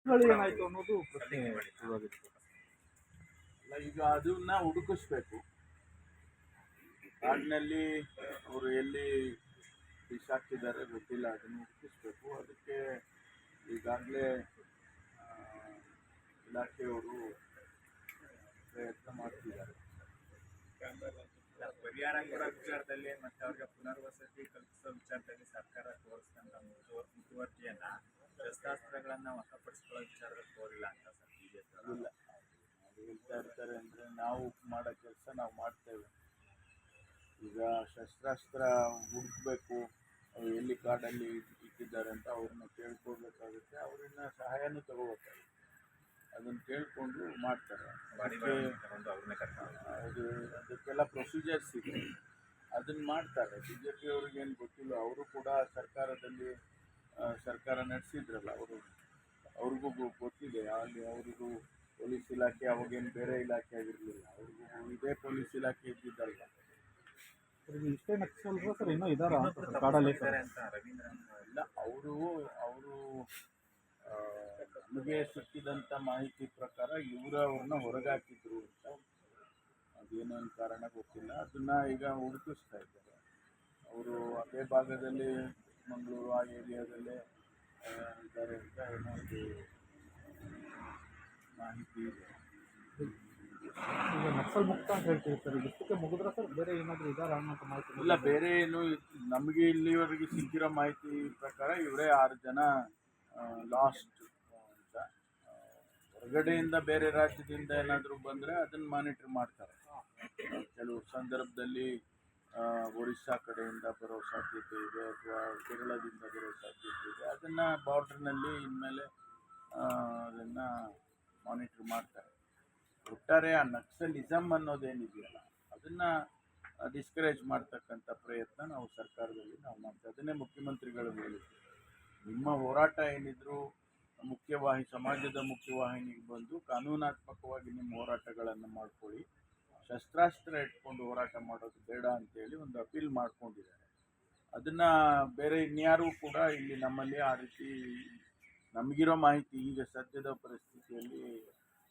ಏನಾಯ್ತು ಅನ್ನೋದು ಪ್ರಶ್ನೆ ಶುರುವಾಗಿತ್ತು. ಅಲ್ಲ, ಈಗ ಅದನ್ನ ಹುಡುಕಿಸ್ಬೇಕು. ಕಾಡಿನಲ್ಲಿ ಅವರು ಎಲ್ಲಿ ಬಿಸಾಕಿದ್ದಾರೆ ಗೊತ್ತಿಲ್ಲ, ಅದನ್ನು ಹುಡುಕಿಸ್ಬೇಕು. ಅದಕ್ಕೆ ಈಗಾಗಲೇ ಇಲಾಖೆಯವರು ಪ್ರಯತ್ನ ಮಾಡ್ತಿದ್ದಾರೆ. ಪರಿಹಾರ ಕೊಡೋ ವಿಚಾರದಲ್ಲಿ ಮತ್ತೆ ಅವ್ರಿಗೆ ಪುನರ್ವಸತಿ ಕಲ್ಪಿಸೋ ವಿಚಾರದಲ್ಲಿ ಸರ್ಕಾರ ತೋರಿಸಿದಂತ ಮುತುವರ್ಜಿಯನ್ನ ಶಸ್ತ್ರಾಸ್ತ್ರಗಳನ್ನ ವಶಪಡಿಸಿಕೊಳ್ಳೋ ವಿಚಾರದಲ್ಲಿ ತೋರಿಲ್ಲ ಅಂತ ಸರ್ ಬಿಜೆಪಿ ಇಲ್ಲ, ಹೇಳ್ತಾ ಇರ್ತಾರೆ ಅಂದರೆ ನಾವು ಮಾಡೋ ಕೆಲಸ ನಾವು ಮಾಡ್ತೇವೆ. ಈಗ ಶಸ್ತ್ರಾಸ್ತ್ರ ಹುಡುಕ್ಬೇಕು, ಎಲ್ಲಿ ಕಾಡಲ್ಲಿ ಇಟ್ಟಿದ್ದಾರೆ ಅಂತ ಅವ್ರನ್ನ ಕೇಳ್ಕೊಳ್ಬೇಕಾಗುತ್ತೆ. ಅವರಿಂದ ಸಹಾಯನೂ ತಗೋಬೇಕಾಗುತ್ತೆ. ಅದನ್ನು ಕೇಳಿಕೊಂಡು ಮಾಡ್ತಾರೆ. ಅದು ಅದಕ್ಕೆಲ್ಲ ಪ್ರೊಸೀಜರ್ಸ್ ಇದೆ, ಅದನ್ನು ಮಾಡ್ತಾರೆ. ಬಿ ಜೆ ಪಿ ಅವ್ರಿಗೇನು ಗೊತ್ತಿಲ್ಲ, ಅವರು ಕೂಡ ಸರ್ಕಾರದಲ್ಲಿ ಸರ್ಕಾರ ನಡೆಸಿದ್ರಲ್ಲ, ಅವ್ರಿಗೂ ಗೊತ್ತಿದೆ. ಅಲ್ಲಿ ಅವರಿಗೂ ಪೊಲೀಸ್ ಇಲಾಖೆ ಅವಾಗೇನು ಬೇರೆ ಇಲಾಖೆ ಆಗಿರಲಿಲ್ಲ, ಅವ್ರಿಗೂ ಇದೇ ಪೊಲೀಸ್ ಇಲಾಖೆ ಇದ್ದಿದ್ದಲ್ಲ. ಇಷ್ಟೇ ನಕ್ಸಲ್ರು ಸರ್ ಇನ್ನೂ ಇದ್ದಾರಾ ಕಾಡಲ್ಲಿ? ಇಲ್ಲ, ಅವರು ನಮಗೆ ಸಿಕ್ಕಿದಂಥ ಮಾಹಿತಿ ಪ್ರಕಾರ ಅವ್ರನ್ನ ಹೊರಗೆ ಹಾಕಿದ್ರು ಅಂತ. ಅದೇನೇನು ಕಾರಣ ಗೊತ್ತಿಲ್ಲ, ಅದನ್ನ ಈಗ ಹುಡುಕಿಸ್ತಾ ಇದ್ದಾರೆ. ಅವರು ಅದೇ ಭಾಗದಲ್ಲಿ ಮಂಗಳೂರು ಆ ಏರಿಯಾದಲ್ಲೇ ಇದ್ದಾರೆ ಅಂತ ಏನೋ ಒಂದು ಮಾಹಿತಿ ಇದೆ. ಈಗ ನಕ್ಸಲ್ ಮುಕ್ತ ಅಂತ ಹೇಳ್ತೀವಿ ಸರ್, ಇಷ್ಟಕ್ಕೆ ಮುಗಿದ್ರೆ ಸರ್ ಬೇರೆ ಏನಾದರೂ ಇದ್ದಾರಾ ಅನ್ನೋ ಮಾಹಿತಿ? ಇಲ್ಲ, ಬೇರೆ ಏನು ನಮಗೆ ಇಲ್ಲಿವರೆಗೆ ಸಿಕ್ಕಿರೋ ಮಾಹಿತಿ ಪ್ರಕಾರ ಇವರೇ 6 ಜನ ಲಾಸ್ಟ್ ಅಂತ. ಹೊರಗಡೆಯಿಂದ ಬೇರೆ ರಾಜ್ಯದಿಂದ ಏನಾದರೂ ಬಂದರೆ ಅದನ್ನು ಮಾನಿಟರ್ ಮಾಡ್ತಾರೆ. ಕೆಲವು ಸಂದರ್ಭದಲ್ಲಿ ಒರಿಸ್ಸಾ ಕಡೆಯಿಂದ ಬರೋ ಸಾಧ್ಯತೆ ಇದೆ, ಅಥವಾ ಕೇರಳದಿಂದ ಬರೋ ಸಾಧ್ಯತೆ ಇದೆ. ಅದನ್ನು ಬಾರ್ಡ್ರ್ನಲ್ಲಿ ಇನ್ಮೇಲೆ ಅದನ್ನು ಮಾನಿಟ್ರ್ ಮಾಡ್ತಾರೆ. ಒಟ್ಟಾರೆ ಆ ನಕ್ಸಲಿಸಮ್ ಅನ್ನೋದೇನಿದೆಯಲ್ಲ ಅದನ್ನು ಡಿಸ್ಕರೇಜ್ ಮಾಡ್ತಕ್ಕಂಥ ಪ್ರಯತ್ನ ನಾವು ಸರ್ಕಾರದಲ್ಲಿ ನಾವು ಮಾಡ್ತೇವೆ. ಅದನ್ನೇ ಮುಖ್ಯಮಂತ್ರಿಗಳು ಹೇಳಿದ್ರು, ನಿಮ್ಮ ಹೋರಾಟ ಏನಿದ್ರು ಸಮಾಜದ ಮುಖ್ಯವಾಹಿನಿಗೆ ಬಂದು ಕಾನೂನಾತ್ಮಕವಾಗಿ ನಿಮ್ಮ ಹೋರಾಟಗಳನ್ನು ಮಾಡ್ಕೊಳ್ಳಿ, ಶಸ್ತ್ರಾಸ್ತ್ರ ಇಟ್ಕೊಂಡು ಹೋರಾಟ ಮಾಡೋದು ಬೇಡ ಅಂತೇಳಿ ಒಂದು ಅಪೀಲ್ ಮಾಡ್ಕೊಂಡಿದ್ದಾರೆ. ಅದನ್ನು ಬೇರೆ ಇನ್ಯಾರೂ ಕೂಡ ಇಲ್ಲಿ ನಮ್ಮಲ್ಲಿ ಆ ರೀತಿ ನಮಗಿರೋ ಮಾಹಿತಿ ಈಗ ಸದ್ಯದ ಪರಿಸ್ಥಿತಿಯಲ್ಲಿ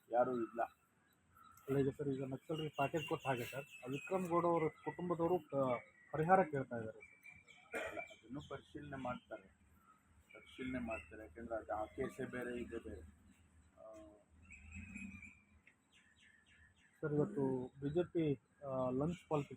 ಯಾರೂ ಇಲ್ಲ. ಈಗ ಸರ್, ಈಗ ನಕ್ಸಲರಿಗೆ ಪ್ಯಾಕೇಜ್ ಕೊಟ್ಟ ಹಾಗೆ ಸರ್, ವಿಕ್ರಮ್ ಗೌಡ ಅವರ ಕುಟುಂಬದವರು ಪರಿಹಾರ ಕೇಳ್ತಾ ಇದ್ದಾರೆ ಸರ್. ಅಲ್ಲ, ಅದನ್ನು ಪರಿಶೀಲನೆ ಮಾಡ್ತಾರೆ. ಯಾಕೆಂದರೆ ಅದು ಆ ಕೇಸೇ ಬೇರೆ ಇದೆ ಬೇರೆ. ಸರ್, ಇವತ್ತು BJP ಲಂಚ್ ಪಾಲಿಟಿಕ್ಸ್